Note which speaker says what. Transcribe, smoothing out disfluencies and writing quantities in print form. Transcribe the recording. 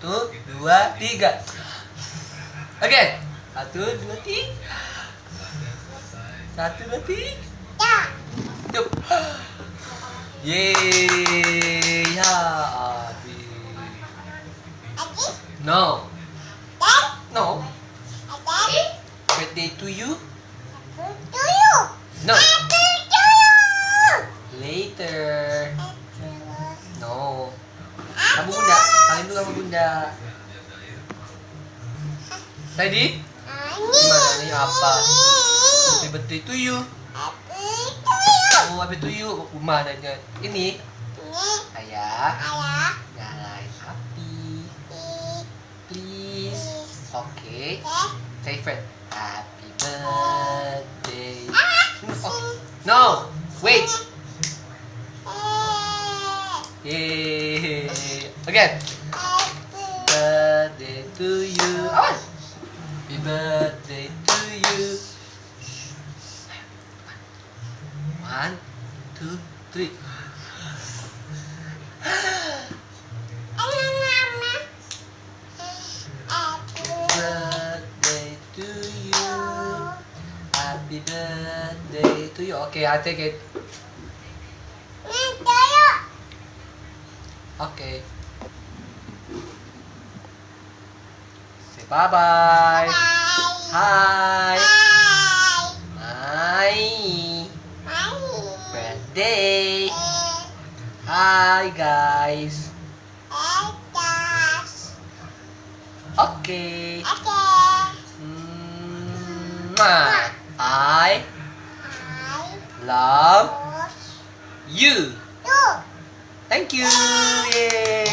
Speaker 1: 1, 2, 3. Oke. 1, 2, 3. 1, 2, 3. Yup. Yeay. Ya, Abi. No. No. Birthday to you? No. Later. No. Sama bunda. Salim dulu sama bunda. Ready? Gimana nih apa? Happy birthday to you. Oh, happy to you. Uma adanya. Ini. Ayah. Nyalain api. Please. Oke. Say friend. Happy birthday. Oh. No. Wait. Yeay. Again. Birthday to you. Happy birthday to you. 1, 2, 3. Birthday to you. Happy birthday to you. Okay, I take it. Okay. Say bye-bye. Hi. My birthday. Hi, guys. Okay. I love you. Thank you. Yay.